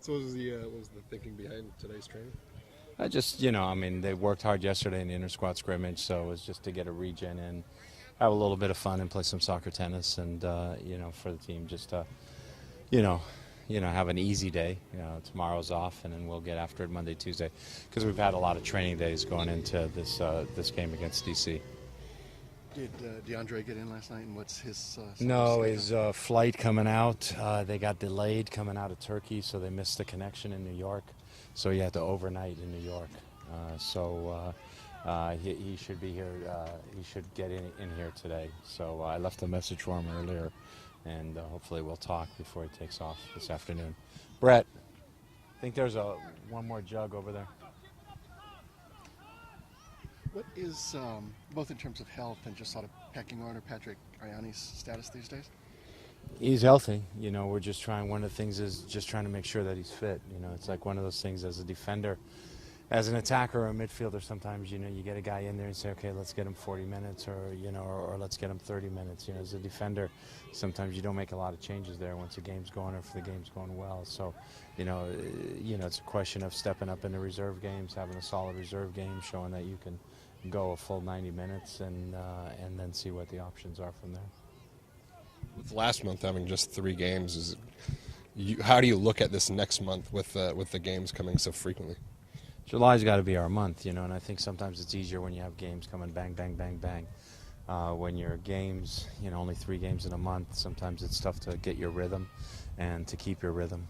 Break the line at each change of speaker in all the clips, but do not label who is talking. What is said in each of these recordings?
So what was the thinking behind today's training?
I just, I mean, they worked hard yesterday in the inter-squad scrimmage, so it was just to get a regen in, have a little bit of fun and play some soccer tennis, and, for the team just to, you know, have an easy day. Tomorrow's off, and then we'll get after it Monday, Tuesday, because we've had a lot of training days going into this game against DC.
Did DeAndre get in last night, and what's his
No, his flight coming out, they got delayed coming out of Turkey, so they missed the connection in New York. So he had to overnight in New York. He should be here. He should get in here today. So I left a message for him earlier, and hopefully we'll talk before he takes off this afternoon. Brett, I think there's one more jug over there.
What is, both in terms of health and just sort of pecking order, Patrick Ariani's status these days?
He's healthy. We're just trying. One of the things is just trying to make sure that he's fit. It's like one of those things as a defender, as an attacker or a midfielder. Sometimes you get a guy in there and say, okay, let's get him 40 minutes, or let's get him 30 minutes. As a defender, sometimes you don't make a lot of changes there once the game's going or if the game's going well. So, it's a question of stepping up in the reserve games, having a solid reserve game, showing that you can go a full 90 minutes, and then see what the options are from there.
With last month having just 3 games, how do you look at this next month with the games coming so frequently?
July's got to be our month, and I think sometimes it's easier when you have games coming bang, bang, bang, bang. When your games, only 3 games in a month, sometimes it's tough to get your rhythm and to keep your rhythm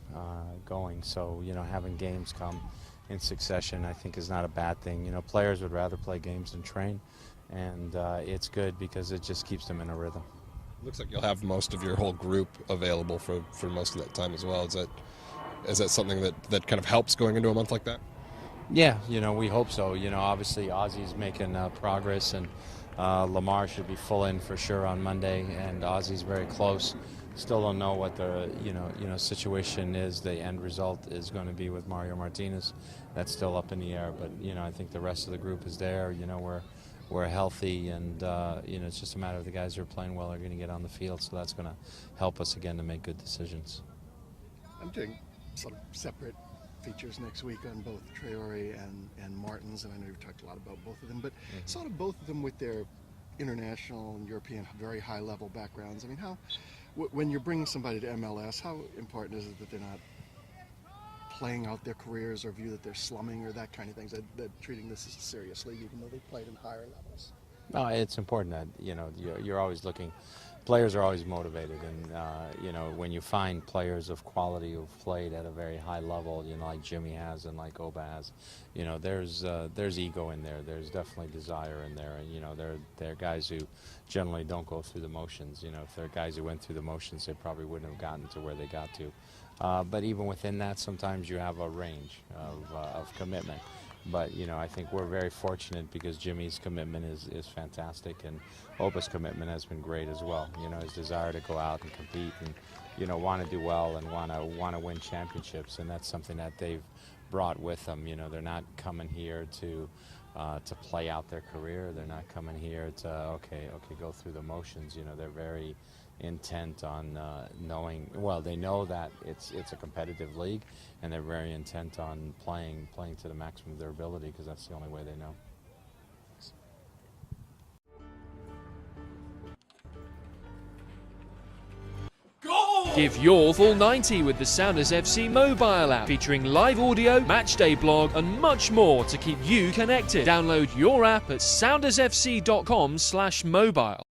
going. So, having games come in succession, I think, is not a bad thing. Players would rather play games than train, and it's good because it just keeps them in a rhythm.
Looks like you'll have most of your whole group available for most of that time as well. Is that something that kind of helps going into a month like that?
Yeah, we hope so. Obviously Ozzy's making progress, and Lamar should be full in for sure on Monday, and Ozzy's very close. Still don't know what the situation is. The end result is going to be with Mario Martinez. That's still up in the air, but I think the rest of the group is there. We're healthy, and it's just a matter of the guys who are playing well are going to get on the field, so that's going to help us again to make good decisions.
I'm doing sort of separate features next week on both Traore and Martins, and I know you've talked a lot about both of them, but sort of both of them with their international and European very high-level backgrounds. I mean, when you're bringing somebody to MLS, how important is it that they're not playing out their careers or view that they're slumming or that kind of things, that treating this as a serious league, even though they've played in higher levels?
No, it's important that, you're always looking. Players are always motivated, and, when you find players of quality who've played at a very high level, like Jimmy has and like Oba has, there's ego in there. There's definitely desire in there, and, they're guys who generally don't go through the motions. If they're guys who went through the motions, they probably wouldn't have gotten to where they got to. But even within that, sometimes you have a range of commitment. But, I think we're very fortunate because Jimmy's commitment is fantastic, and Opa's commitment has been great as well. His desire to go out and compete and, want to do well and want to win championships, and that's something that they've brought with them. They're not coming here to play out their career. They're not coming here to, okay, go through the motions. They're very intent on knowing, well, they know that it's a competitive league, and they're very intent on playing to the maximum of their ability, because that's the only way they know.
Give your full 90 with the Sounders FC mobile app, featuring live audio, matchday blog, and much more to keep you connected. Download your app at soundersfc.com/mobile.